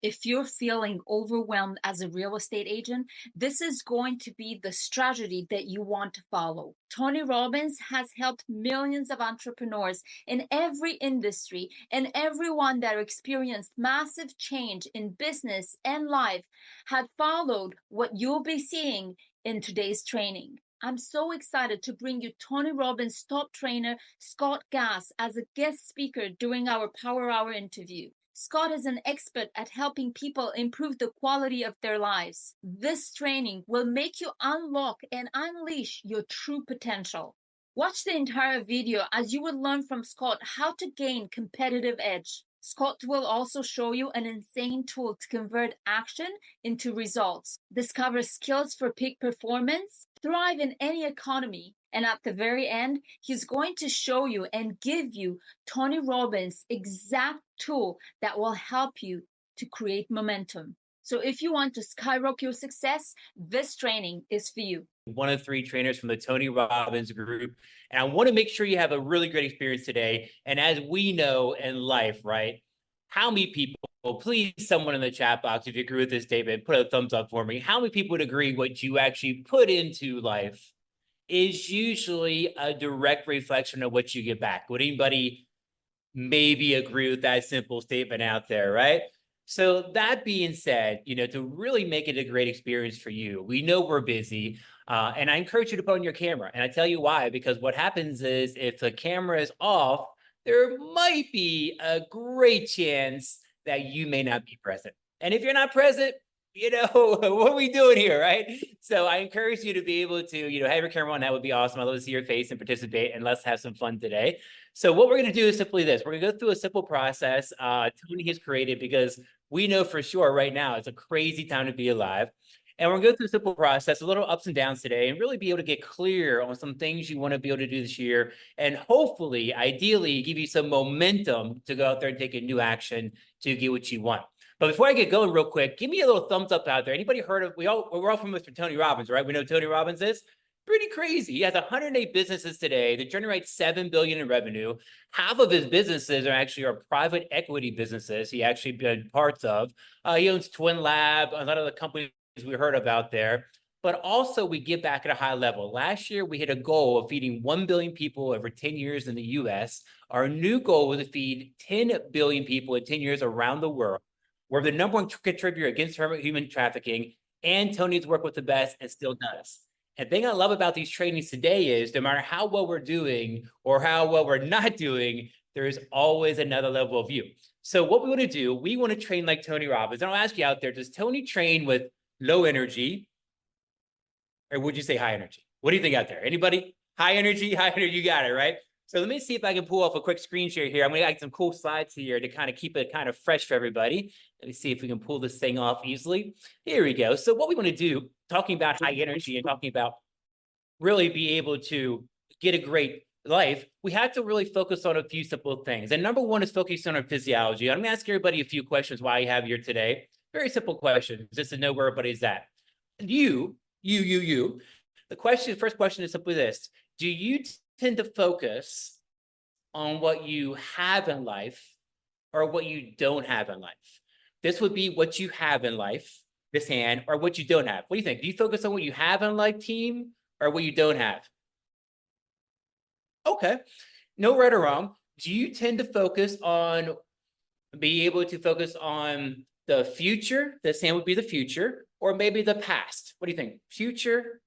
If you're feeling overwhelmed as a real estate agent, this is going to be the strategy that you want to follow. Tony Robbins has helped millions of entrepreneurs in every industry, and everyone that experienced massive change in business and life had followed what you'll be seeing in today's training. I'm so excited to bring you Tony Robbins' top trainer, Scott Gass, as a guest speaker during our Power Hour interview. Scott is an expert at helping people improve the quality of their lives. This training will make you unlock and unleash your true potential. Watch the entire video as you will learn from Scott how to gain competitive edge. Scott will also show you an insane tool to convert action into results, discover skills for peak performance, thrive in any economy, and at the very end, he's going to show you and give you Tony Robbins' exact tool that will help you to create momentum. So if you want to skyrocket your success, this training is for you. One of three trainers from the Tony Robbins group. And I want to make sure you have a really great experience today. And as we know in life, right? How many people, please, someone in the chat box, if you agree with this statement, put a thumbs up for me. How many people would agree what you actually put into life is usually a direct reflection of what you get back? Would anybody maybe agree with that simple statement out there, right? So that being said, to really make it a great experience for you, we know we're busy, and I encourage you to put on your camera. And I tell you why, because what happens is if the camera is off, there might be a great chance that you may not be present. And if you're not present, what are we doing here, right? So I encourage you to be able to, have your camera on. That would be awesome. I'd love to see your face and participate, and let's have some fun today. So what we're going to do is simply this. We're going to go through a simple process Tony has created, because we know for sure right now it's a crazy time to be alive. And we're going to go through a simple process, a little ups and downs today, and really be able to get clear on some things you want to be able to do this year. And hopefully, ideally, give you some momentum to go out there and take a new action to get what you want. But before I get going real quick, give me a little thumbs up out there. Anybody heard of, we're all from Mr. Tony Robbins, right? We know Tony Robbins is pretty crazy. He has 108 businesses today that generate $7 billion in revenue. Half of his businesses are private equity businesses he actually been parts of. He owns Twin Lab, a lot of the companies we heard about there. But also we give back at a high level. Last year, we hit a goal of feeding 1 billion people over 10 years in the US. Our new goal was to feed 10 billion people in 10 years around the world. We're the number one contributor against human trafficking, and Tony's worked with the best and still does. And the thing I love about these trainings today is no matter how well we're doing or how well we're not doing, there is always another level of view. So what we want to do, we want to train like Tony Robbins. And I'll ask you out there, does Tony train with low energy, or would you say high energy? What do you think out there? Anybody? High energy, you got it, right? So let me see if I can pull off a quick screen share here. I'm going to add some cool slides here to kind of keep it kind of fresh for everybody. Let me see if we can pull this thing off easily. Here we go. So what we want to do, talking about high energy and talking about really be able to get a great life, we have to really focus on a few simple things. And number one is focus on our physiology. I'm going to ask everybody a few questions while you have here today. Very simple questions, just to know where everybody's at. You. The first question is simply this. Do you tend to focus on what you have in life or what you don't have in life? This would be what you have in life, this hand, or what you don't have. What do you think? Do you focus on what you have in life, team, or what you don't have? Okay, no right or wrong. Do you tend to be able to focus on the future? This hand would be the future, or maybe the past. What do you think? Future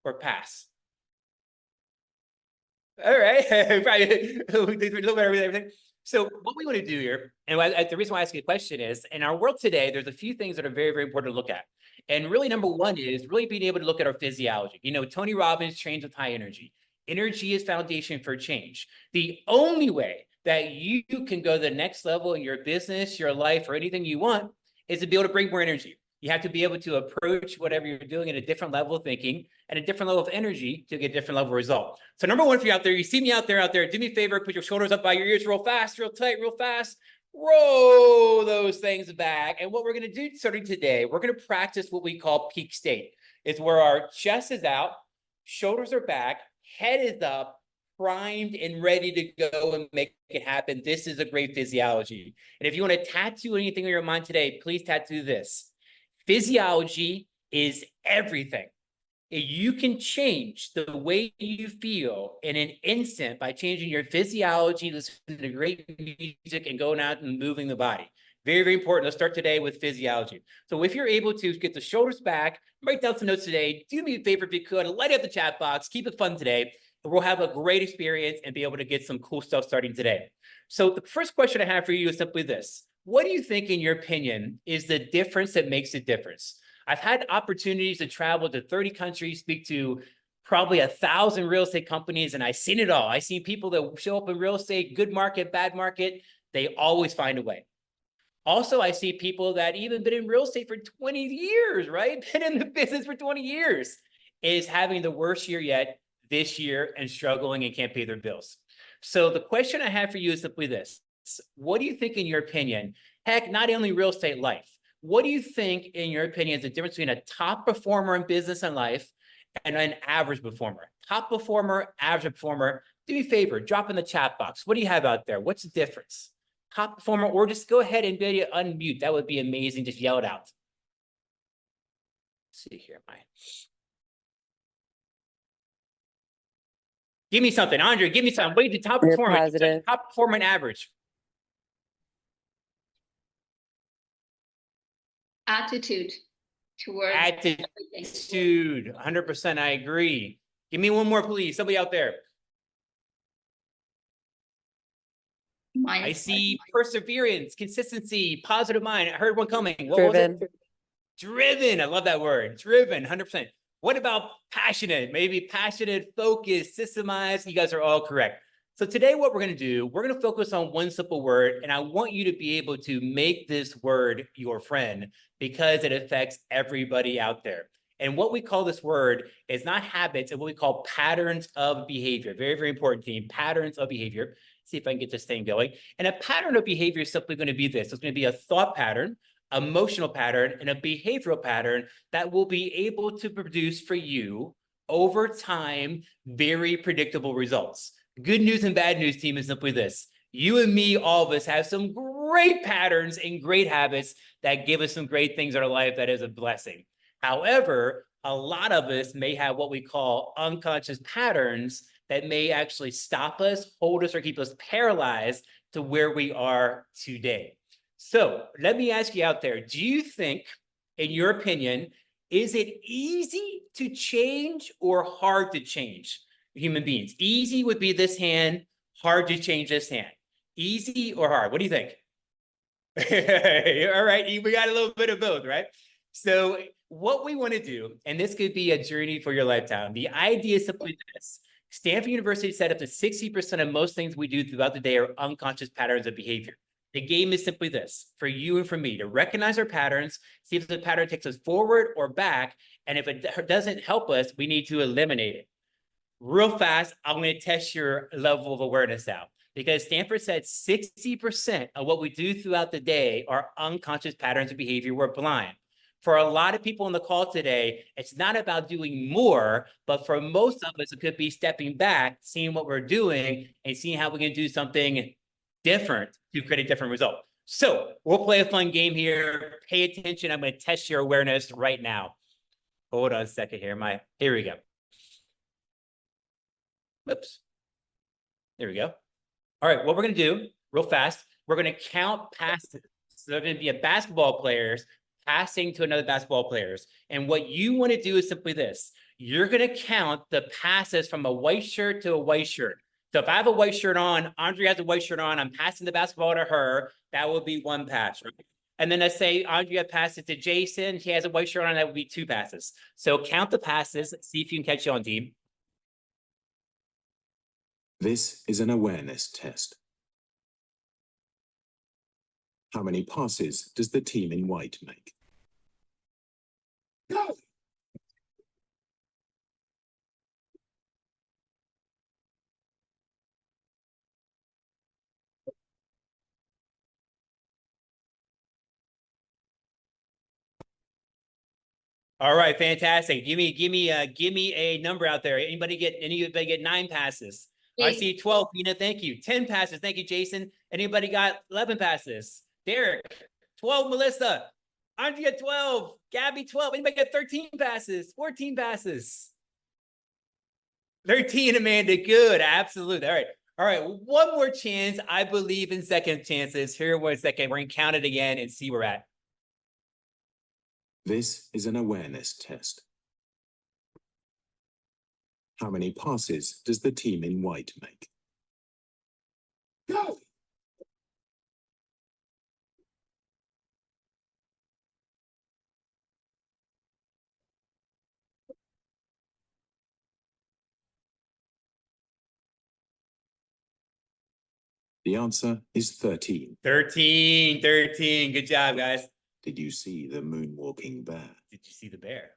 or past? All right, probably a little bit of everything. So what we want to do here, and the reason why I ask you a question is, in our world today, there's a few things that are very, very important to look at. And really, number one is really being able to look at our physiology. Tony Robbins trains with high energy. Energy is foundation for change. The only way that you can go to the next level in your business, your life, or anything you want is to be able to bring more energy. You have to be able to approach whatever you're doing at a different level of thinking and a different level of energy to get a different level of result. So number one, if you're out there, you see me out there, do me a favor, put your shoulders up by your ears real fast, real tight, real fast. Roll those things back. And what we're going to do starting today, we're going to practice what we call peak state. It's where our chest is out, shoulders are back, head is up, primed and ready to go and make it happen, this is a great physiology. And if you want to tattoo anything on your mind today, please tattoo this. Physiology is everything. You can change the way you feel in an instant by changing your physiology, listening to great music, and going out and moving the body. Very, very important. Let's start today with physiology. So if you're able to get the shoulders back, write down some notes today, do me a favor if you could, light up the chat box, keep it fun today. We'll have a great experience and be able to get some cool stuff starting today. So the first question I have for you is simply this. What do you think, in your opinion, is the difference that makes a difference? I've had opportunities to travel to 30 countries, speak to probably 1,000 real estate companies, and I've seen it all. I've seen people that show up in real estate, good market, bad market, they always find a way. Also, I see people that even been in real estate for 20 years, right? Been in the business for 20 years, is having the worst year yet this year and struggling and can't pay their bills. So the question I have for you is simply this. What do you think, in your opinion, heck, not only real estate, life, what do you think, in your opinion, is the difference between a top performer in business and life and an average performer? Top performer, average performer. Do me a favor, drop in the chat box. What do you have out there? What's the difference? Top performer, or just go ahead and unmute. That would be amazing. Just yell it out. Let's see here, give me something, Andre. Give me something. Wait, the top performer, positive. Top performer and average. Attitude towards attitude. 100%. I agree. Give me one more, please. Somebody out there. I see perseverance, consistency, positive mind. I heard one coming. What Driven. was it? Driven. I love that word. Driven. 100%. What about passionate? Maybe passionate, focused, systemized. You guys are all correct. So today what we're going to do, we're going to focus on one simple word, and I want you to be able to make this word your friend because it affects everybody out there. And what we call this word is not habits, it's what we call patterns of behavior. Very, very important team, patterns of behavior. See if I can get this thing going. And a pattern of behavior is simply going to be this. It's going to be a thought pattern, emotional pattern, and a behavioral pattern that will be able to produce for you over time very predictable results. Good news and bad news, team, is simply this. You and me, all of us, have some great patterns and great habits that give us some great things in our life that is a blessing. However, a lot of us may have what we call unconscious patterns that may actually stop us, hold us, or keep us paralyzed to where we are today. So let me ask you out there, do you think, in your opinion, is it easy to change or hard to change human beings? Easy would be this hand, hard to change this hand. Easy or hard? What do you think? All right, we got a little bit of both, right? So what we want to do, and this could be a journey for your lifetime, the idea is simply this. Stanford University said up to 60% of most things we do throughout the day are unconscious patterns of behavior. The game is simply this, for you and for me, to recognize our patterns, see if the pattern takes us forward or back, and if it doesn't help us, we need to eliminate it. Real fast, I'm going to test your level of awareness out, because Stanford said 60% of what we do throughout the day are unconscious patterns of behavior. We're blind. For a lot of people on the call today, it's not about doing more, but for most of us, it could be stepping back, seeing what we're doing, and seeing how we can do something different to create a different result. So we'll play a fun game here. Pay attention. I'm going to test your awareness right now. Hold on a second here. Here we go. Whoops. There we go. All right, what we're going to do real fast, we're going to count passes. So they're going to be a basketball players passing to another basketball players. And what you want to do is simply this. You're going to count the passes from a white shirt to a white shirt. So if I have a white shirt on, Andre has a white shirt on, I'm passing the basketball to her, that would be one pass, right? And then let's say Andrea passed it to Jason, he has a white shirt on, that would be two passes. So count the passes, see if you can catch you on, team. This is an awareness test. How many passes does the team in white make? Go! All right, fantastic. Give me a number out there. Anybody get 9 passes? I see 12, Nina, thank you. 10 passes, thank you, Jason. Anybody got 11 passes? Derek, 12, Melissa. Andrea, 12. Gabby, 12. Anybody got 13 passes? 14 passes? 13, Amanda, good, absolutely. All right, one more chance. I believe in second chances. Here, 1 second. We're gonna count it again and see where we're at. This is an awareness test. How many passes does the team in white make? Go! The answer is 13. 13. Good job, guys. Did you see the moonwalking bear? Did you see the bear?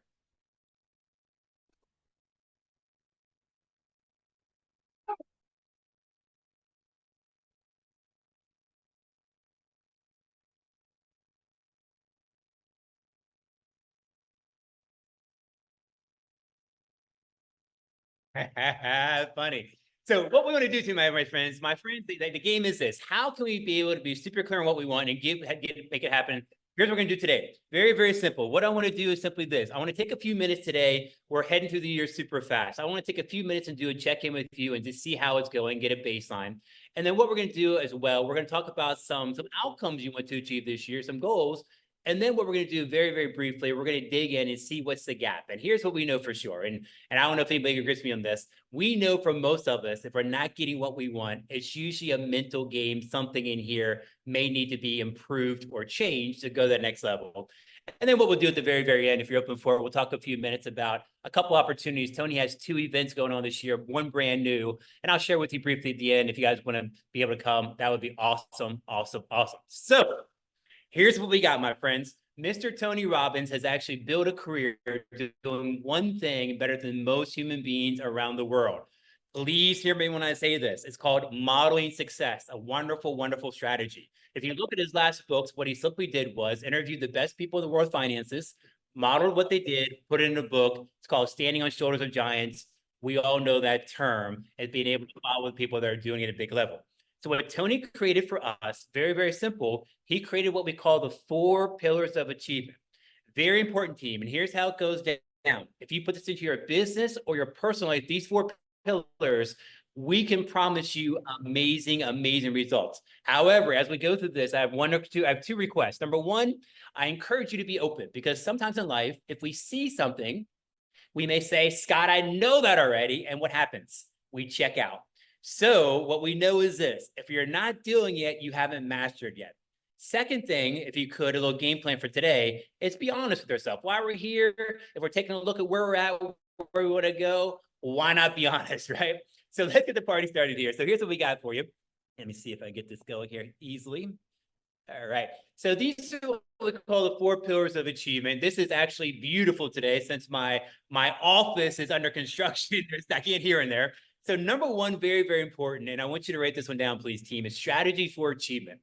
Funny. So what we want to do to my friends, the game is this. How can we be able to be super clear on what we want and make it happen? Here's what we're going to do today. Very, very simple. What I want to do is simply this. I want to take a few minutes today. We're heading through the year super fast. I want to take a few minutes and do a check-in with you and just see how it's going, get a baseline. And then what we're going to do as well, we're going to talk about some outcomes you want to achieve this year, some goals. And then what we're going to do very, very briefly, we're going to dig in and see what's the gap. And here's what we know for sure. And I don't know if anybody agrees with me on this. We know for most of us, if we're not getting what we want, it's usually a mental game. Something in here may need to be improved or changed to go to that next level. And then what we'll do at the very, very end, if you're open for it, we'll talk a few minutes about a couple opportunities. Tony has 2 events going on this year, one brand new, and I'll share with you briefly at the end. If you guys want to be able to come, that would be awesome, awesome, awesome. So here's what we got, my friends. Mr. Tony Robbins has actually built a career doing one thing better than most human beings around the world. Please hear me when I say this. It's called modeling success, a wonderful, wonderful strategy. If you look at his last books, what he simply did was interview the best people in the world finances, modeled what they did, put it in a book. It's called Standing on Shoulders of Giants. We all know that term as being able to follow people that are doing it at a big level. So what Tony created for us, very, very simple, he created what we call the 4 pillars of achievement. Very important, team. And here's how it goes down. If you put this into your business or your personal life, these 4 pillars, we can promise you amazing, amazing results. However, as we go through this, I have 2 requests. Number 1, I encourage you to be open, because sometimes in life, if we see something, we may say, Scott, I know that already. And what happens? We check out. So what we know is this: if you're not doing it, you haven't mastered yet. Second thing, if you could, a little game plan for today, is be honest with yourself. While we're here, if we're taking a look at where we're at, where we want to go, why not be honest, right? So let's get the party started here. So here's what we got for you. Let me see if I get this going here easily. All right. So these are what we call the 4 pillars of achievement. This is actually beautiful today, since my office is under construction. I can't hear in there. So number 1, very, very important, and I want you to write this one down, please, team, is strategy for achievement.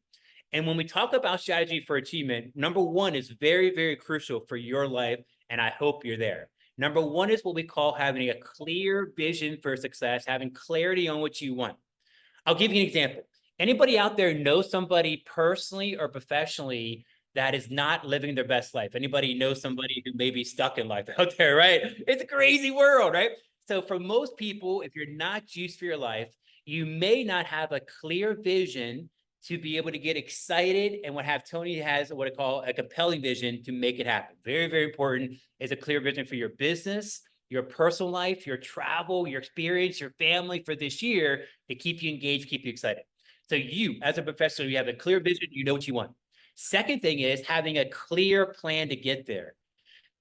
And when we talk about strategy for achievement, number 1 is very, very crucial for your life, and I hope you're there. Number 1 is what we call having a clear vision for success, having clarity on what you want. I'll give you an example. Anybody out there know somebody personally or professionally that is not living their best life? Anybody know somebody who may be stuck in life out there, right? It's a crazy world, right? So for most people, if you're not juiced for your life, you may not have a clear vision to be able to get excited, and what Tony has what I call a compelling vision to make it happen. Very, very important is a clear vision for your business, your personal life, your travel, your experience, your family for this year to keep you engaged, keep you excited. So you, as a professional, you have a clear vision, you know what you want. Second thing is having a clear plan to get there.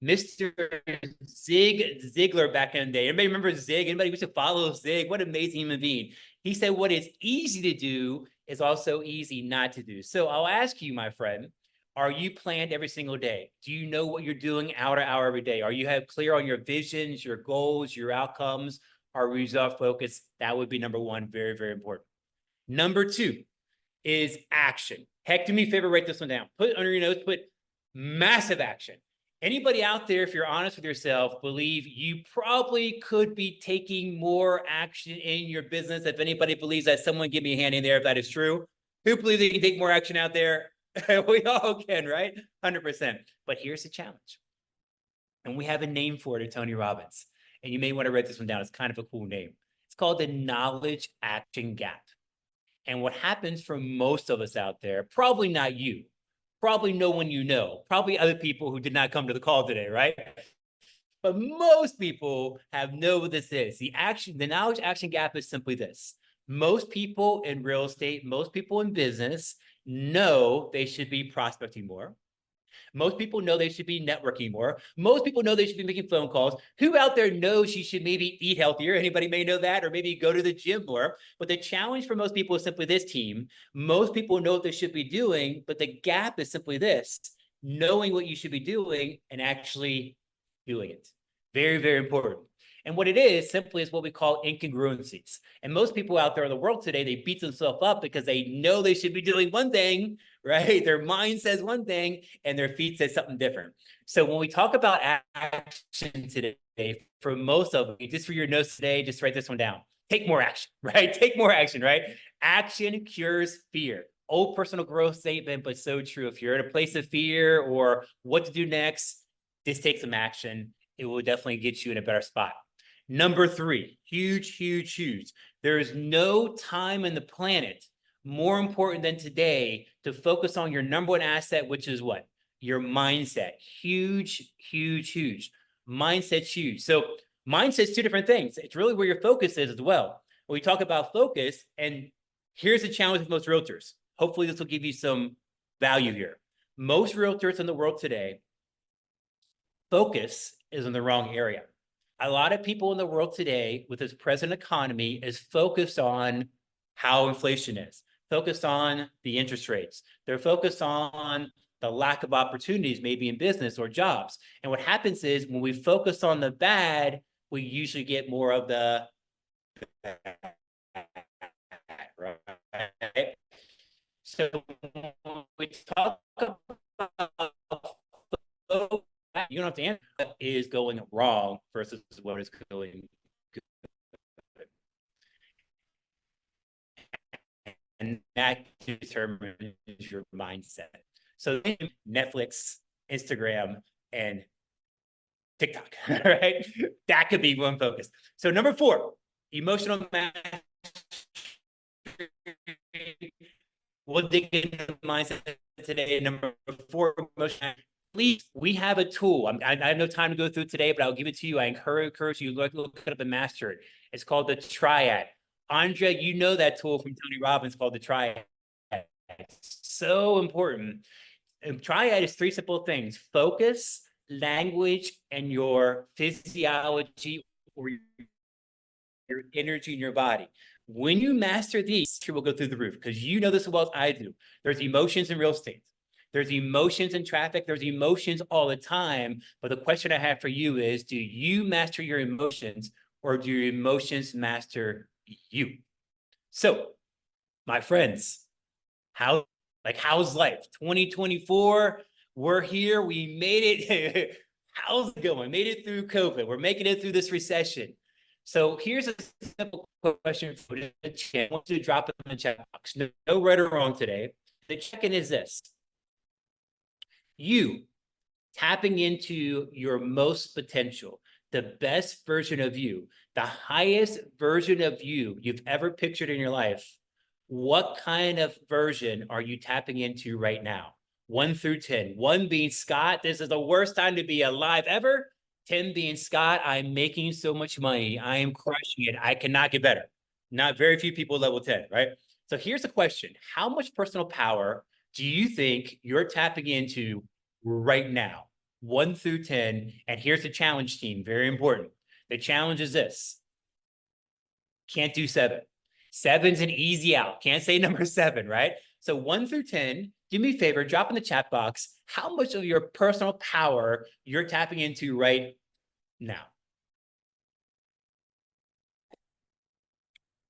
Mr. Zig Ziglar back in the day. Anybody remember Zig? Anybody used to follow Zig? What an amazing human being. He said, what is easy to do is also easy not to do. So I'll ask you, my friend, are you planned every single day? Do you know what you're doing hour to hour every day? Are you clear on your visions, your goals, your outcomes? Are result focused? That would be number 1, very, very important. Number 2 is action. Heck, do me a favor, write this one down. Put under your notes, put massive action. Anybody out there, if you're honest with yourself, believe you probably could be taking more action in your business? If anybody believes that, someone give me a hand in there if that is true. Who believes they can take more action out there? We all can, right? 100%. But here's the challenge. And we have a name for it at Tony Robbins. And you may want to write this one down. It's kind of a cool name. It's called the knowledge action gap. And what happens for most of us out there, probably not you, probably no one you know, probably other people who did not come to the call today, right? But most people know what this is. The knowledge action gap is simply this. Most people in real estate, most people in business know they should be prospecting more. Most people know they should be networking more. Most people know they should be making phone calls. Who out there knows you should maybe eat healthier? Anybody may know that, or maybe go to the gym more. But the challenge for most people is simply this, team. Most people know what they should be doing, but the gap is simply this: knowing what you should be doing and actually doing it. Very, very important. And what it is simply is what we call incongruencies. And most people out there in the world today, they beat themselves up because they know they should be doing one thing, right? Their mind says one thing and their feet says something different. So when we talk about action today, for most of you, just for your notes today, just write this one down. Take more action, right? Take more action, right? Action cures fear. Old personal growth statement, but so true. If you're at a place of fear or what to do next, just take some action. It will definitely get you in a better spot. Number 3, huge, huge, huge. There is no time in the planet more important than today to focus on your number one asset, which is what? Your mindset. Huge, huge, huge. Mindset's huge. So mindset's 2 different things. It's really where your focus is as well. When we talk about focus, and here's the challenge with most realtors. Hopefully this will give you some value here. Most realtors in the world today, focus is in the wrong area. A lot of people in the world today with this present economy is focused on how inflation is, focused on the interest rates. They're focused on the lack of opportunities, maybe in business or jobs. And what happens is when we focus on the bad, we usually get more of the bad, right? So when we talk about you don't have to answer what is going wrong versus what is going good. And that determines your mindset. So Netflix, Instagram, and TikTok, right? That could be one focus. So number 4, emotional mastery. We'll dig into mindset today. Number 4, emotional. Please, we have a tool. I have no time to go through it today, but I'll give it to you. I encourage you to look it up and master it. It's called the Triad. Andrea, you know that tool from Tony Robbins called the Triad. It's so important. And Triad is 3 simple things: focus, language, and your physiology or your energy in your body. When you master these, we'll go through the roof, because you know this as well as I do. There's emotions in real estate. There's emotions in traffic. There's emotions all the time. But the question I have for you is, do you master your emotions, or do your emotions master you? So, my friends, how's life? 2024, we're here. We made it. How's it going? Made it through COVID. We're making it through this recession. So here's a simple question for the chat. I want you to drop it in the chat box. No right or wrong today. The check-in is this: you tapping into your most potential, the best version of you, the highest version of you you've ever pictured in your life. What kind of version are you tapping into right now? 1 through 10. 1 being, Scott, this is the worst time to be alive ever. 10 being, Scott, I'm making so much money. I am crushing it. I cannot get better. Not very few people level 10, right? So here's the question. How much personal power do you think you're tapping into right now? 1 through 10. And here's the challenge, team. Very important. The challenge is this: can't do 7. 7's an easy out. Can't say number 7, right? So 1 through 10, do me a favor, drop in the chat box how much of your personal power you're tapping into right now.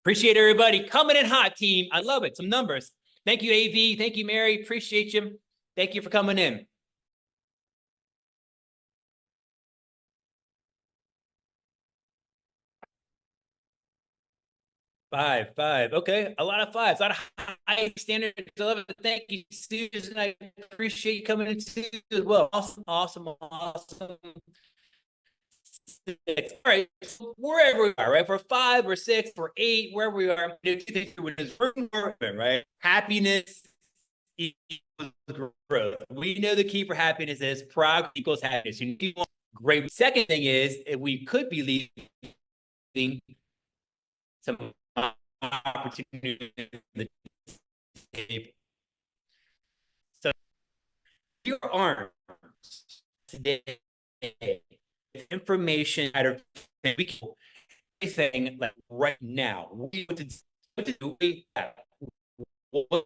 Appreciate everybody coming in hot, team. I love it. Some numbers. Thank you, AV. Thank you, Mary. Appreciate you. Thank you for coming in. Five. Okay, a lot of fives, a lot of high standards. I love it. Thank you, Susan. I appreciate you coming in too as well. Awesome. Six. All right, so wherever we are, right? For 5 or 6, for 8, wherever we are, right? Happiness equals growth. We know the key for happiness is progress equals happiness. You need one great. Second thing is, if we could be leaving some opportunity on the table. So your arms today, information out of anything like right now. What to do? What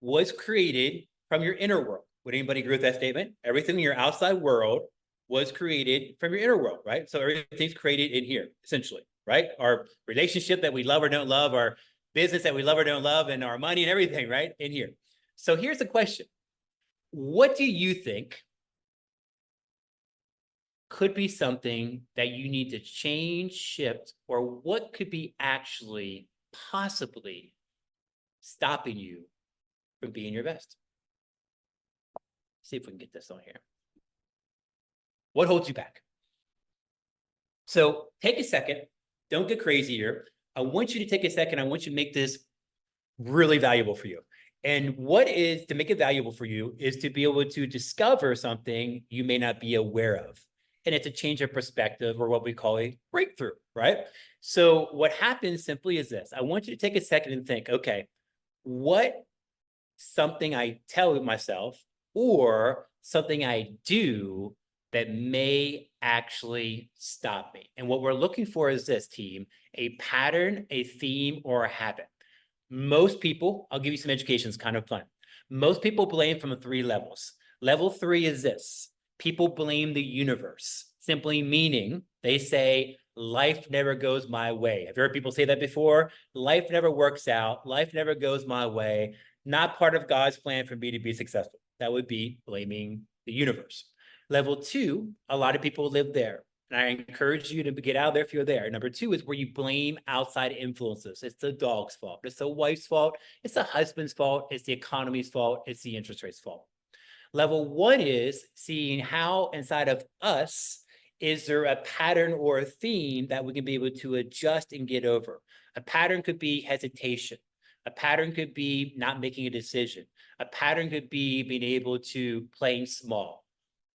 was created from your inner world. Would anybody agree with that statement? Everything in your outside world was created from your inner world, right? So everything's created in here, essentially, right? Our relationship that we love or don't love, our business that we love or don't love, and our money and everything, right? In here. So here's the question. What do you think could be something that you need to change, shift, or what could be actually possibly stopping you from being your best? See if we can get this on here. What holds you back? So take a second. Don't get crazy here. I want you to take a second. I want you to make this really valuable for you. And what is to make it valuable for you is to be able to discover something you may not be aware of. And it's a change of perspective, or what we call a breakthrough, right? So what happens simply is this. I want you to take a second and think, okay, what something I tell myself or something I do that may actually stop me? And what we're looking for is this, team, a pattern, a theme, or a habit. Most people, I'll give you some education, it's kind of fun. Most people blame from 3 levels. Level 3 is this. People blame the universe, simply meaning they say, life never goes my way. Have you heard people say that before? Life never works out. Life never goes my way. Not part of God's plan for me to be successful. That would be blaming the universe. Level 2, a lot of people live there. And I encourage you to get out of there if you're there. Number 2 is where you blame outside influences. It's the dog's fault. It's the wife's fault. It's the husband's fault. It's the economy's fault. It's the interest rate's fault. Level 1 is seeing how inside of us, is there a pattern or a theme that we can be able to adjust and get over? A pattern could be hesitation. A pattern could be not making a decision. A pattern could be being able to playing small.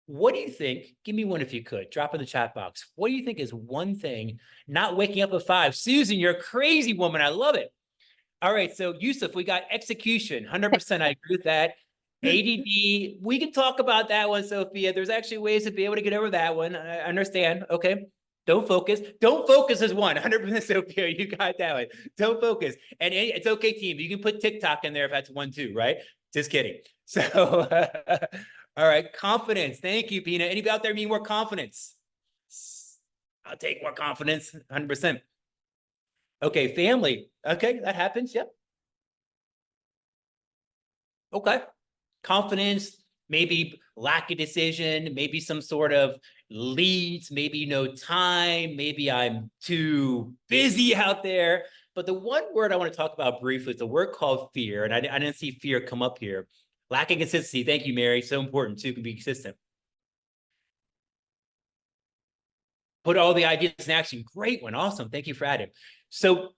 What do you think? Give me one if you could. Drop in the chat box. What do you think is one thing? Not waking up at 5. Susan, you're a crazy woman. I love it. All right. So Yusuf, we got execution. 100%. I agree with that. ADD. We can talk about that one, Sophia. There's actually ways to be able to get over that one. I understand. Okay. Don't focus. Don't focus is one. 100% Sophia. You got that one. Don't focus. And it's okay, team. You can put TikTok in there if that's one too, right? Just kidding. So, all right. Confidence. Thank you, Pina. Anybody out there need more confidence? I'll take more confidence. 100%. Okay. Family. Okay. That happens. Yep. Okay. Confidence, maybe lack of decision, maybe some sort of leads, maybe no time, maybe I'm too busy out there. But the one word I want to talk about briefly is the word called fear. And I didn't see fear come up here. Lack of consistency. Thank you, Mary. So important too, to be consistent. Put all the ideas in action. Great one. Awesome. Thank you for adding. So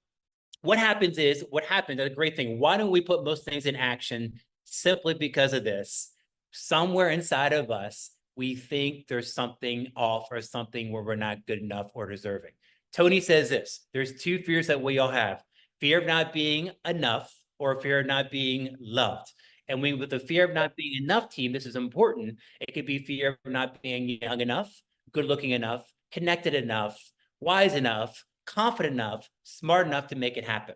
what happens, that's a great thing. Why don't we put most things in action? Simply because of this. Somewhere inside of us, we think there's something off or something where we're not good enough or deserving. Tony says this, there's 2 fears that we all have. Fear of not being enough or fear of not being loved. And with the fear of not being enough, team, this is important. It could be fear of not being young enough, good looking enough, connected enough, wise enough, confident enough, smart enough to make it happen.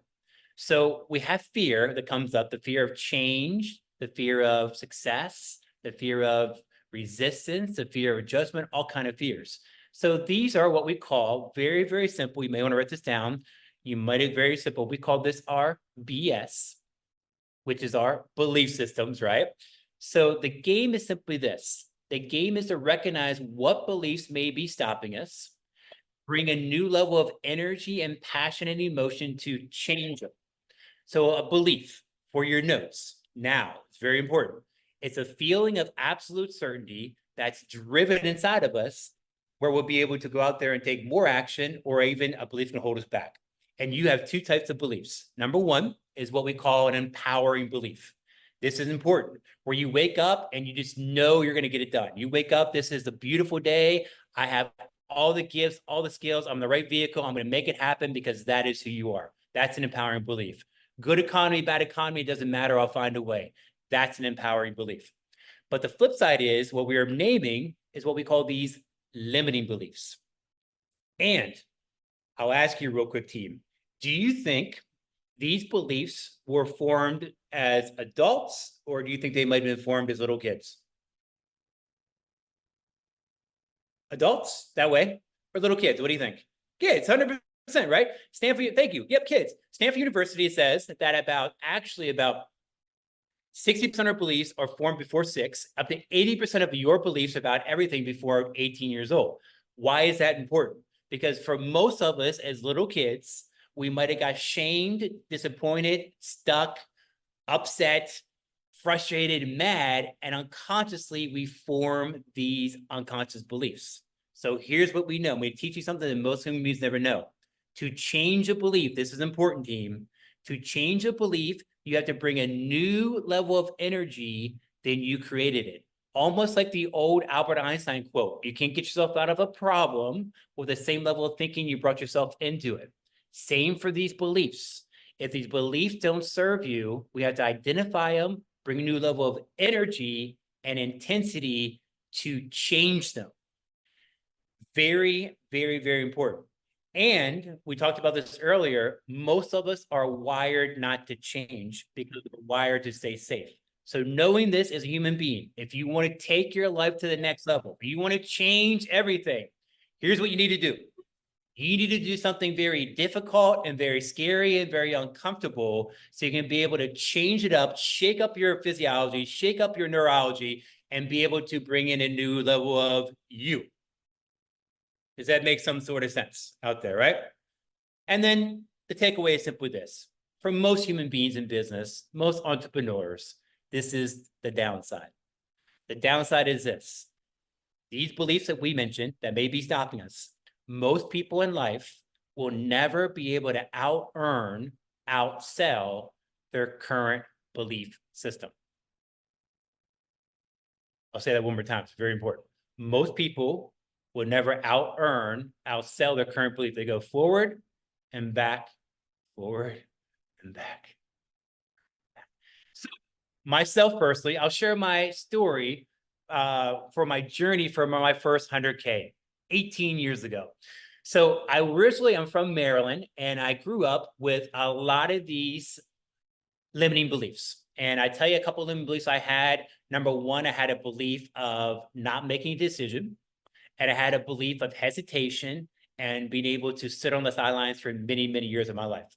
So we have fear that comes up, the fear of change, the fear of success, the fear of resistance, the fear of judgment, all kinds of fears. So these are what we call very, very simple. You may want to write this down. You might have very simple. We call this our BS, which is our belief systems, right? So the game is simply this. The game is to recognize what beliefs may be stopping us, bring a new level of energy and passion and emotion to change them. So a belief for your notes now, it's very important. It's a feeling of absolute certainty that's driven inside of us where we'll be able to go out there and take more action, or even a belief can hold us back. And you have two types of beliefs. Number one is what we call an empowering belief. This is important, where you wake up and you just know you're going to get it done. You wake up, this is a beautiful day. I have all the gifts, all the skills. I'm the right vehicle. I'm going to make it happen because that is who you are. That's an empowering belief. Good economy, bad economy, it doesn't matter. I'll find a way. That's an empowering belief. But the flip side is what we are naming is what we call these limiting beliefs. And I'll ask you real quick, team, do you think these beliefs were formed as adults, or do you think they might have been formed as little kids? Adults, that way, or little kids? What do you think? Kids, 100%, right? Stanford, thank you. Yep, kids. Stanford University says that about 60% of beliefs are formed before 6, up to 80% of your beliefs about everything before 18 years old. Why is that important? Because for most of us as little kids, we might have got shamed, disappointed, stuck, upset, frustrated, mad, and unconsciously we form these unconscious beliefs. So here's what we know. I'm going to teach you something that most human beings never know. To change a belief, this is important, team. To change a belief, you have to bring a new level of energy than you created it. Almost like the old Albert Einstein quote, you can't get yourself out of a problem with the same level of thinking you brought yourself into it. Same for these beliefs. If these beliefs don't serve you, we have to identify them, bring a new level of energy and intensity to change them. Very, very, very important. And we talked about this earlier, most of us are wired not to change because we're wired to stay safe. So knowing this as a human being, if you want to take your life to the next level, if you want to change everything, here's what you need to do. You need to do something very difficult and very scary and very uncomfortable so you can be able to change it up, shake up your physiology, shake up your neurology, and be able to bring in a new level of you. Does that make some sort of sense out there, right? And then the takeaway is simply this. For most human beings in business, most entrepreneurs, this is the downside. The downside is this. These beliefs that we mentioned that may be stopping us, most people in life will never be able to out-earn, outsell their current belief system. I'll say that one more time. It's very important. Most people will never out-earn, outsell their current belief. They go forward and back, forward and back. So myself personally, I'll share my story for my journey from my first 100K 18 years ago. So I'm from Maryland, and I grew up with a lot of these limiting beliefs. And I tell you a couple of limiting beliefs I had. Number one, I had a belief of not making a decision. And I had a belief of hesitation and being able to sit on the sidelines for many, many years of my life.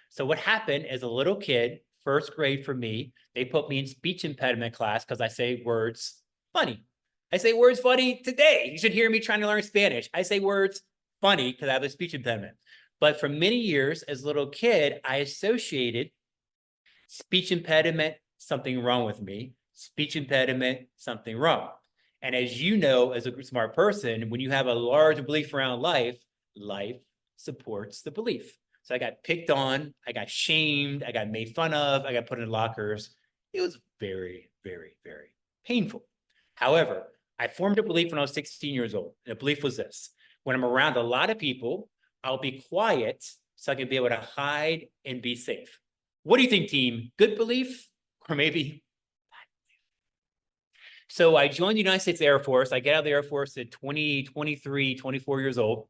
So what happened as a little kid, first grade for me, they put me in speech impediment class because I say words funny. I say words funny today. You should hear me trying to learn Spanish. I say words funny because I have a speech impediment. But for many years as a little kid, I associated speech impediment, something wrong with me. Speech impediment, something wrong. And as you know, as a smart person, when you have a large belief around life, life supports the belief. So I got picked on, I got shamed, I got made fun of, I got put in lockers. It was very, very, very painful. However, I formed a belief when I was 16 years old. And the belief was this: when I'm around a lot of people, I'll be quiet so I can be able to hide and be safe. What do you think, team? Good belief or maybe? So I joined the United States Air Force. I get out of the Air Force at 23, 24 years old,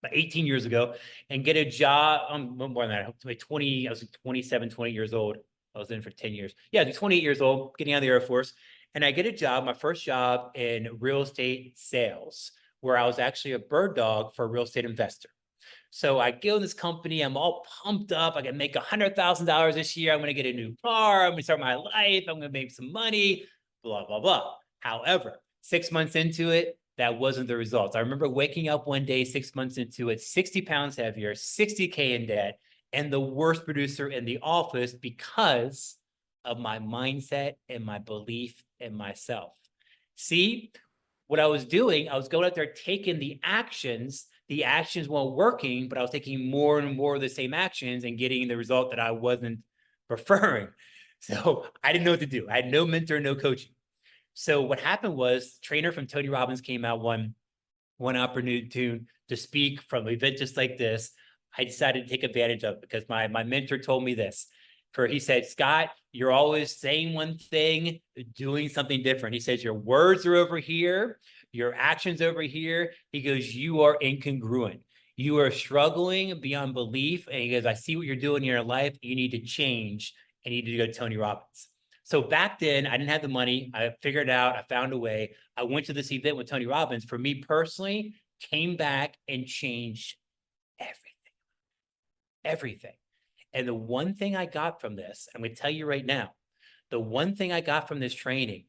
about 18 years ago, and get a job. More than that, I was 27, 20 years old. I was in for 10 years. Yeah, 28 years old, getting out of the Air Force. And I get a job, my first job in real estate sales, where I was actually a bird dog for a real estate investor. So I go in this company, I'm all pumped up. I can make $100,000 this year. I'm going to get a new car. I'm going to start my life. I'm going to make some money, blah, blah, blah. However, 6 months into it, that wasn't the results. I remember waking up one day, 6 months into it, 60 pounds heavier, 60K in debt, and the worst producer in the office because of my mindset and my belief in myself. See, what I was doing, I was going out there taking the actions weren't working, but I was taking more and more of the same actions and getting the result that I wasn't preferring. So I didn't know what to do. I had no mentor, no coaching. So what happened was, trainer from Tony Robbins came out one opportunity to speak from an event just like this. I decided to take advantage of it because my mentor told me this. He said, Scott, you're always saying one thing, doing something different. He says, your words are over here, your actions over here. He goes, you are incongruent. You are struggling beyond belief. And he goes, I see what you're doing in your life. You need to change and you need to go to Tony Robbins. So back then, I didn't have the money. I figured it out. I found a way. I went to this event with Tony Robbins. For me personally, came back and changed everything. And the one thing I got from this, I'm going to tell you right now, the one thing I got from this training,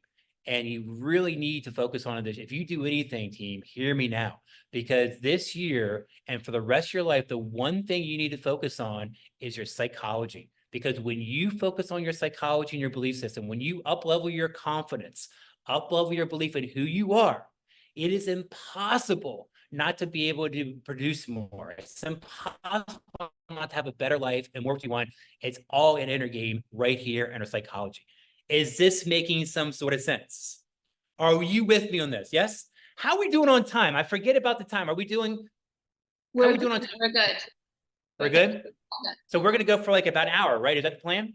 and you really need to focus on this. If you do anything, team, hear me now, because this year and for the rest of your life, the one thing you need to focus on is your psychology. Because when you focus on your psychology and your belief system, when you up-level your confidence, up-level your belief in who you are, it is impossible not to be able to produce more. It's impossible not to have a better life and more what you want. It's all an inner game right here in our psychology. Is this making some sort of sense? Are you with me on this? Yes? How are we doing on time? I forget about the time. Are we doing? We're good. We're good. We're good? So we're going to go for like about an hour, right? Is that the plan?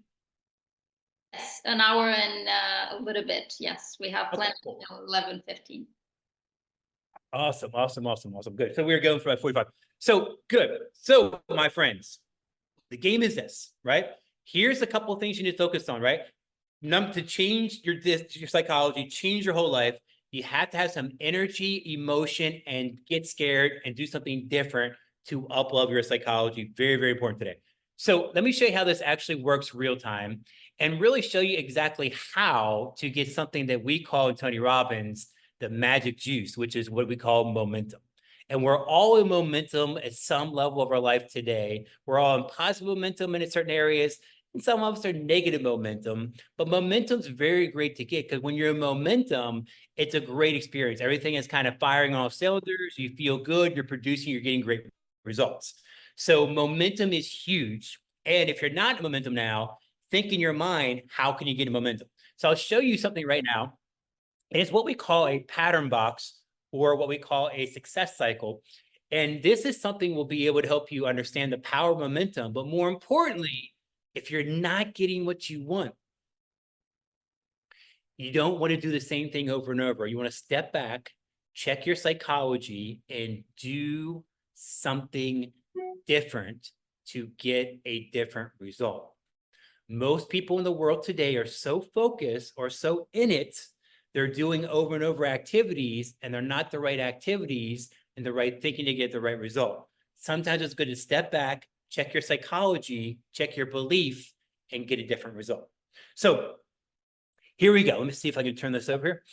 Yes, an hour and a little bit. Yes, we have planned cool. 11:15. Awesome. Good. So we're going for about 45. So good. So my friends, the game is this, right? Here's a couple of things you need to focus on, right? To change your psychology, change your whole life, you have to have some energy, emotion, and get scared and do something different to up-level your psychology. Very, very important today. So let me show you how this actually works real time and really show you exactly how to get something that we call in Tony Robbins the magic juice, which is what we call momentum. And we're all in momentum at some level of our life today. We're all in positive momentum in certain areas, and some of us are negative momentum. But momentum's very great to get because when you're in momentum, it's a great experience. Everything is kind of firing on all cylinders. You feel good, you're producing, you're getting great results. So momentum is huge. And if you're not in momentum now, think in your mind, how can you get in momentum? So I'll show you something right now. And it's what we call a pattern box or what we call a success cycle. And this is something we'll be able to help you understand the power of momentum. But more importantly, if you're not getting what you want, you don't want to do the same thing over and over. You want to step back, check your psychology, and do something different to get a different result. Most people in the world today are so focused or so in it, they're doing over and over activities, and they're not the right activities and the right thinking to get the right result. Sometimes it's good to step back, check your psychology, check your belief, and get a different result. So here we go. Let me see if I can turn this over here.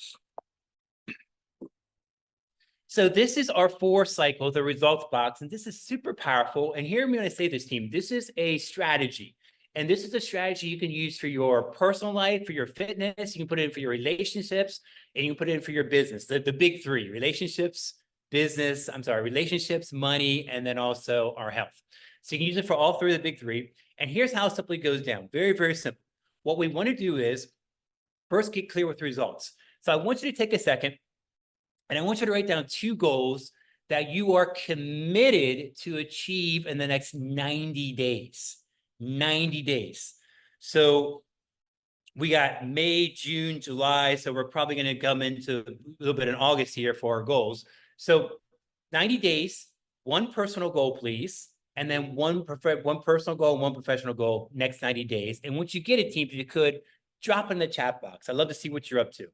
So this is our 4 cycles, the results box, and this is super powerful. And hear me when I say this, team. This is a strategy. And this is a strategy you can use for your personal life, for your fitness. You can put it in for your relationships, and you can put it in for your business. The big 3, relationships, relationships, money, and then also our health. So you can use it for all 3 of the big 3. And here's how it simply goes down. Very, very simple. What we want to do is first get clear with the results. So I want you to take a second, and I want you to write down 2 goals that you are committed to achieve in the next 90 days. 90 days. So we got May, June, July. So we're probably going to come into a little bit in August here for our goals. So 90 days, 1 personal goal, please. And then one personal goal, 1 professional goal next 90 days. And once you get it, team, if you could drop in the chat box. I'd love to see what you're up to.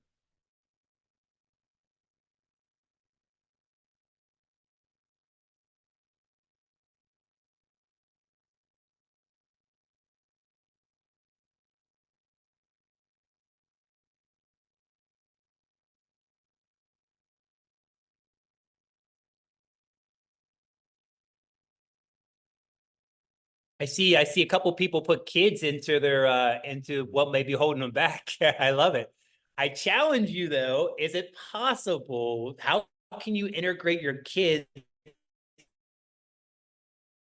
I see a couple people put kids into their into what may be holding them back. I love it. I challenge you though, is it possible? How can you integrate your kids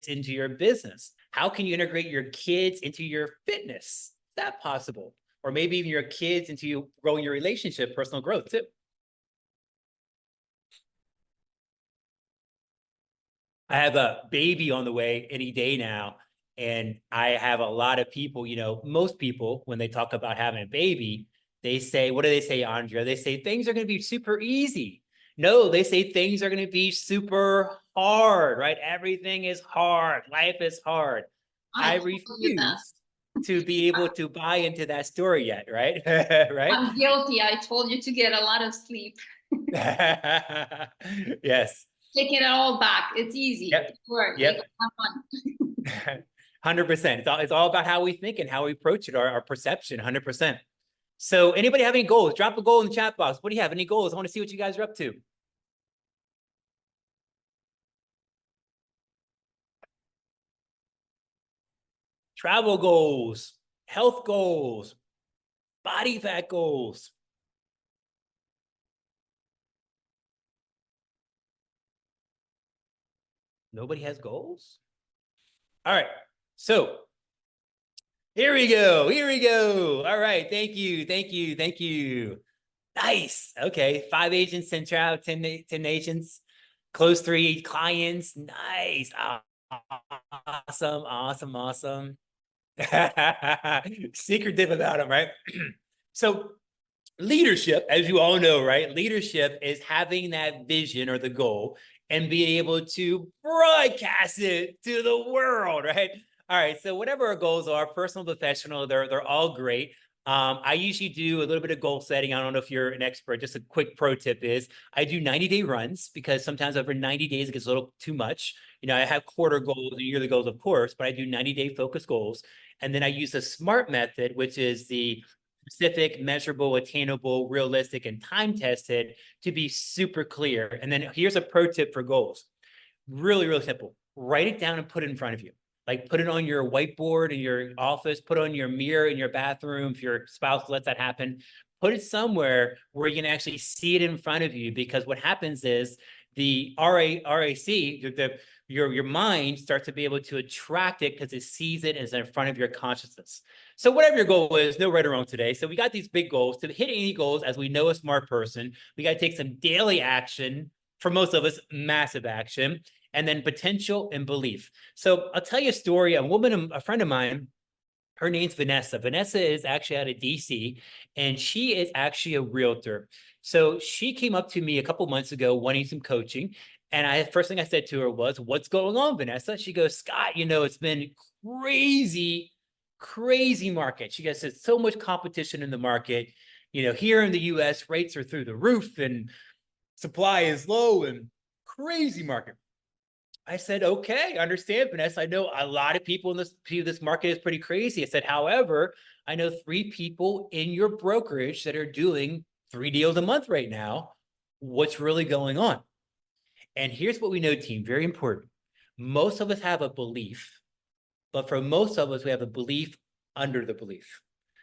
into your business? How can you integrate your kids into your fitness? Is that possible? Or maybe even your kids into you growing your relationship, personal growth too. I have a baby on the way any day now. And I have a lot of people, you know, most people, when they talk about having a baby, they say, what do they say, Andrea? They say things are going to be super easy. No, they say things are going to be super hard, right? Everything is hard. Life is hard. I refuse to be able to buy into that story yet, right? Right? I'm guilty. I told you to get a lot of sleep. Yes. Taking it all back. It's easy. Yep. Work. Yep. Have fun. 100%. It's all about how we think and how we approach it, our perception, 100%. So anybody have any goals? Drop a goal in the chat box. What do you have? Any goals? I want to see what you guys are up to. Travel goals, health goals, body fat goals. Nobody has goals? All right. So here we go. Here we go. All right. Thank you. Thank you. Thank you. Nice. Okay. 5 agents sent out 10 agents, close 3 clients. Nice. Awesome. Awesome. Awesome. Secretive about them, right? So leadership, as you all know, right? Leadership is having that vision or the goal and being able to broadcast it to the world, right? All right. So whatever our goals are, personal, professional, they're all great. I usually do a little bit of goal setting. I don't know if you're an expert. Just a quick pro tip is I do 90-day runs because sometimes over 90 days it gets a little too much. You know, I have quarter goals and yearly goals, of course, but I do 90-day focus goals. And then I use the SMART method, which is the specific, measurable, attainable, realistic, and time tested to be super clear. And then here's a pro tip for goals. Really, really simple. Write it down and put it in front of you. Like put it on your whiteboard in your office, put it on your mirror in your bathroom. If your spouse lets that happen, put it somewhere where you can actually see it in front of you. Because what happens is the RAC, your mind starts to be able to attract it because it sees it as in front of your consciousness. So whatever your goal is, no right or wrong today. So we got these big goals. To hit any goals, as we know a smart person, we got to take some daily action. For most of us, massive action, and then potential and belief. So I'll tell you a story. A friend of mine, her name's Vanessa. Vanessa is actually out of DC, and she is actually a realtor. So she came up to me a couple months ago wanting some coaching. And first thing I said to her was, "What's going on, Vanessa?" She goes, "Scott, you know, it's been crazy, crazy market." She goes, "There's so much competition in the market. You know, here in the US, rates are through the roof and supply is low and crazy market." I said, "Okay, I understand, Vanessa. I know a lot of people in this market is pretty crazy." I said, "However, I know 3 people in your brokerage that are doing 3 deals a month right now. What's really going on?" And here's what we know, team, very important. Most of us have a belief, but for most of us, we have a belief under the belief.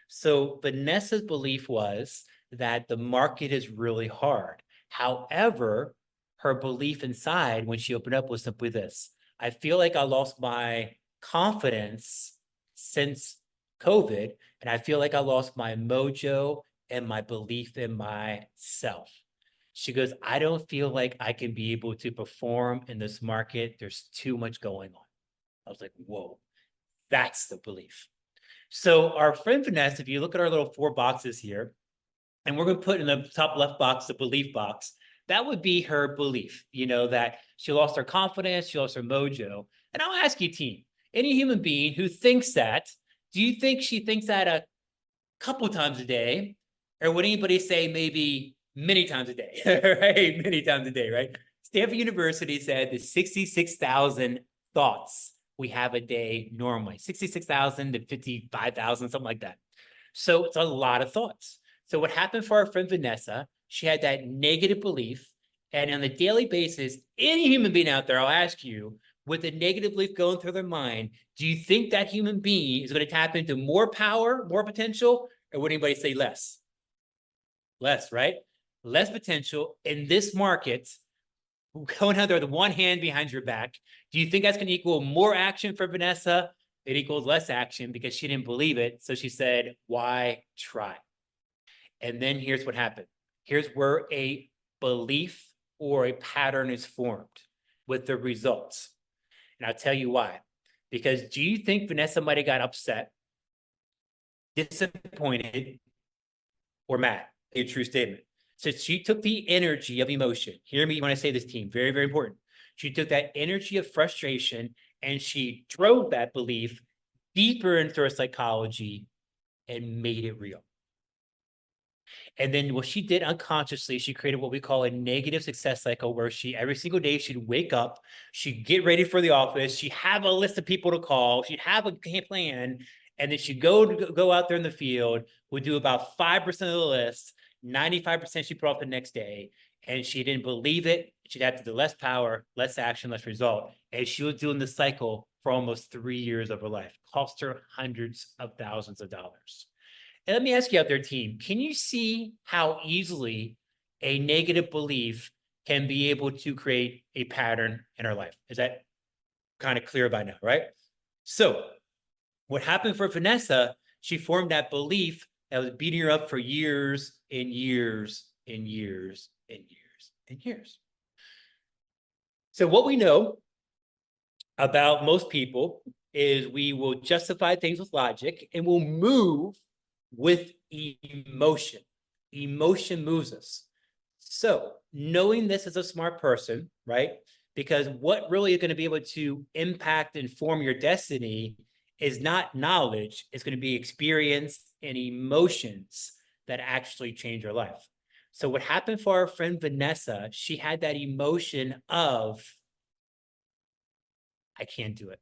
So Vanessa's belief was that the market is really hard. However, her belief inside when she opened up was simply this: I feel like I lost my confidence since COVID, and I feel like I lost my mojo and my belief in myself. She goes, "I don't feel like I can be able to perform in this market. There's too much going on." I was like, whoa, that's the belief. So our friend Vanessa, if you look at our little 4 boxes here, and we're going to put in the top left box, the belief box, that would be her belief, you know, that she lost her confidence, she lost her mojo. And I'll ask you, team, any human being who thinks that, do you think she thinks that a couple times a day? Or would anybody say maybe many times a day, right? Many times a day, right? Stanford University said the 66,000 thoughts we have a day normally, 66,000 to 55,000, something like that. So it's a lot of thoughts. So what happened for our friend Vanessa, she had that negative belief. And on a daily basis, any human being out there, I'll ask you, with a negative belief going through their mind, do you think that human being is going to tap into more power, more potential, or would anybody say less? Less, right? Less potential in this market. Going out there with one hand behind your back. Do you think that's going to equal more action for Vanessa? It equals less action because she didn't believe it. So she said, why try? And then here's what happened. Here's where a belief or a pattern is formed with the results. And I'll tell you why. Because do you think Vanessa might have got upset, disappointed, or mad? A true statement. So she took the energy of emotion. Hear me when I say this, team. Very, very important. She took that energy of frustration and she drove that belief deeper into her psychology and made it real. And then what she did unconsciously, she created what we call a negative success cycle, where she every single day she'd wake up, she'd get ready for the office, she'd have a list of people to call, she'd have a plan, and then she'd go out there in the field, would do about 5% of the list, 95% she put off the next day, and she didn't believe it. She'd have to do less power, less action, less result. And she was doing the cycle for almost 3 years of her life. Cost her hundreds of thousands of dollars. And let me ask you out there, team, can you see how easily a negative belief can be able to create a pattern in our life? Is that kind of clear by now, right? So what happened for Vanessa, she formed that belief that was beating her up for years and years and years and years and years. So what we know about most people is we will justify things with logic and we'll move with emotion. Emotion moves us. So knowing this as a smart person, right? Because what really is going to be able to impact and form your destiny is not knowledge. It's going to be experience and emotions that actually change your life. So what happened for our friend Vanessa, she had that emotion of, I can't do it.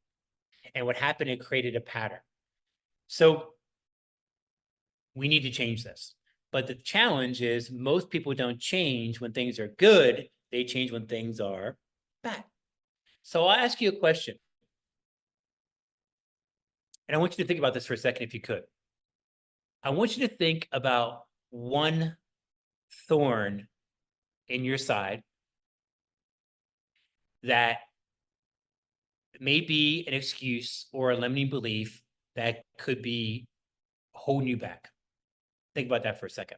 And what happened, it created a pattern. So we need to change this. But the challenge is most people don't change when things are good. They change when things are bad. So I'll ask you a question. And I want you to think about this for a second, if you could. I want you to think about one thorn in your side that may be an excuse or a limiting belief that could be holding you back. Think about that for a second.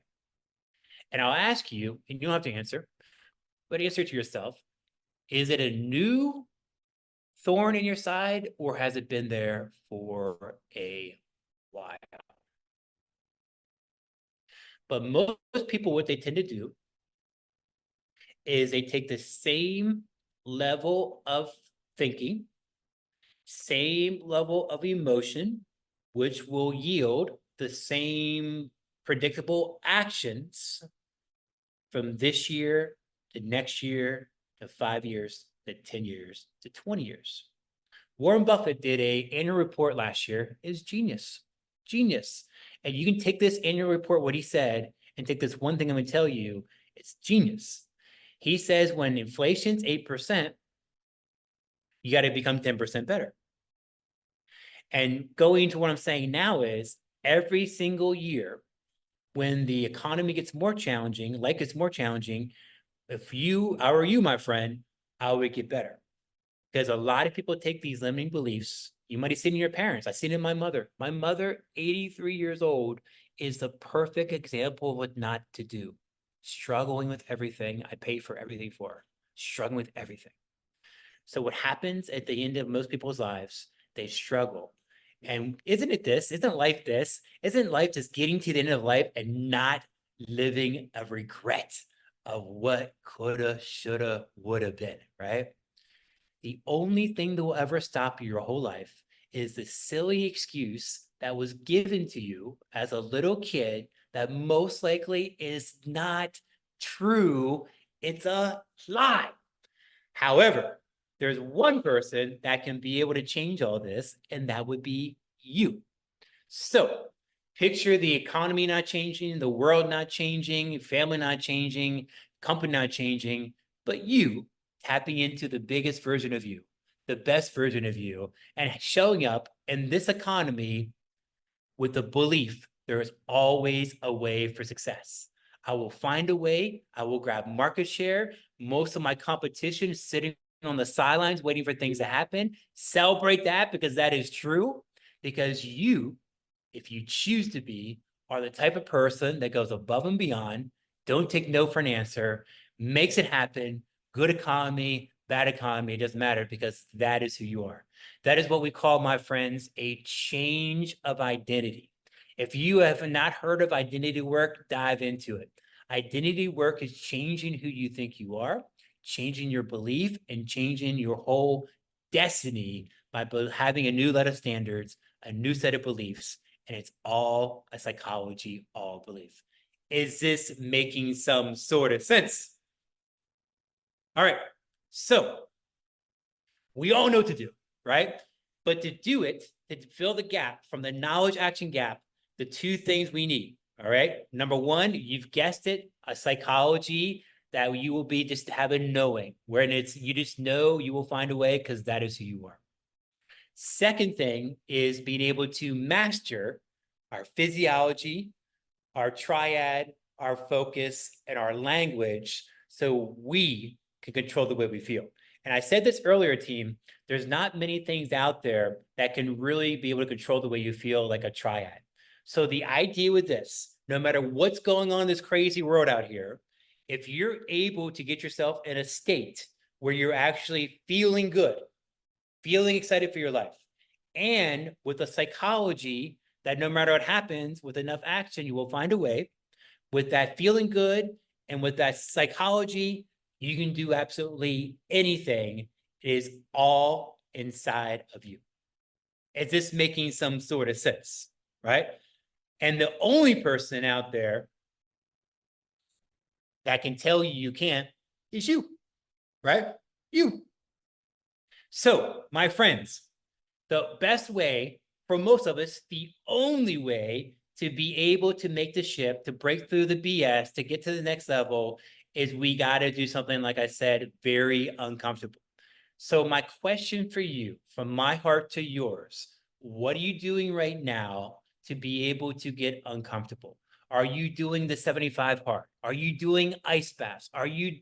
And I'll ask you, and you don't have to answer, but answer to yourself, is it a new thorn in your side or has it been there for a while? But most people, what they tend to do is they take the same level of thinking, same level of emotion, which will yield the same predictable actions from this year to next year to 5 years to 10 years to 20 years. Warren Buffett did an annual report last year. Is genius. And you can take this annual report, what he said, and take this one thing I'm going to tell you, it's genius. He says when inflation's 8%, you got to become 10% better. And going to what I'm saying now is every single year, when the economy gets more challenging, life gets more challenging, if I were you, my friend, I would get better. Because a lot of people take these limiting beliefs. You might have seen it in your parents. I've seen it in my mother. My mother, 83 years old, is the perfect example of what not to do. Struggling with everything. I paid for everything for her. Struggling with everything. So what happens at the end of most people's lives, they struggle. And isn't it this? Isn't life this? Isn't life just getting to the end of life and not living a regret of what coulda, shoulda, woulda been, right? The only thing that will ever stop you your whole life is the silly excuse that was given to you as a little kid that most likely is not true. It's a lie. However, there's one person that can be able to change all this, and that would be you. So picture the economy not changing, the world not changing, family not changing, company not changing, but you tapping into the biggest version of you, the best version of you and showing up in this economy with the belief there is always a way for success. I will find a way. I will grab market share. Most of my competition is sitting on the sidelines waiting for things to happen. Celebrate that, because that is true. Because you, if you choose to be, are the type of person that goes above and beyond, don't take no for an answer, makes it happen. Good economy, bad economy, it doesn't matter, because that is who you are. That is what we call, my friends, a change of identity. If you have not heard of identity work, dive into it. Identity work is changing who you think you are, changing your belief, and changing your whole destiny by having a new set of standards, a new set of beliefs, and it's all a psychology, all belief. Is this making some sort of sense? All right, so we all know what to do, right? But to do it, to fill the gap from the knowledge action gap, the two things we need, all right? Number one, you've guessed it, a psychology that you will be just have a knowing, wherein it's you just know you will find a way because that is who you are. Second thing is being able to master our physiology, our triad, our focus, and our language so we can control the way we feel. And I said this earlier, team, there's not many things out there that can really be able to control the way you feel like a triad. So the idea with this, no matter what's going on in this crazy world out here, if you're able to get yourself in a state where you're actually feeling good, feeling excited for your life, and with a psychology that no matter what happens, with enough action, you will find a way, with that feeling good and with that psychology, you can do absolutely anything. It is all inside of you. Is this making some sort of sense, right? And the only person out there that can tell you you can't is you, right? You. So, my friends, the best way for most of us, the only way to be able to make the shift, to break through the BS, to get to the next level, is we got to do something, like I said, very uncomfortable. So my question for you, from my heart to yours, what are you doing right now to be able to get uncomfortable? Are you doing the 75 hard? Are you doing ice baths? Are you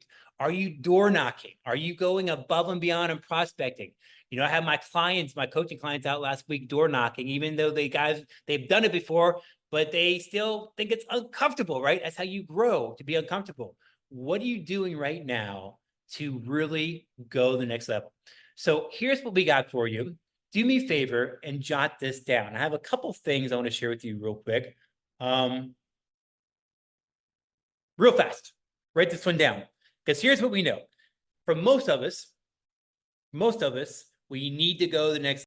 door knocking? Are you going above and beyond and prospecting? You know, I had my clients, my coaching clients out last week door knocking, even though they've done it before, but they still think it's uncomfortable, right? That's how you grow, to be uncomfortable. What are you doing right now to really go to the next level? So here's what we got for you. Do me a favor and jot this down. I have a couple things I want to share with you real quick. Real fast, write this one down, because here's what we know. For most of us, we need to go to the next